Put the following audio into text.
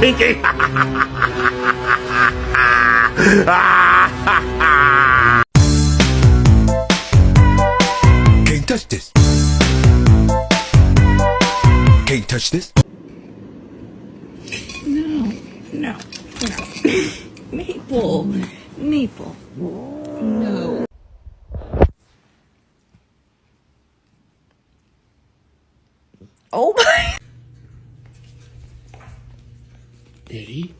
Pinky. Can't touch this. Can't touch this. No. Maple. No. Oh my. Did he?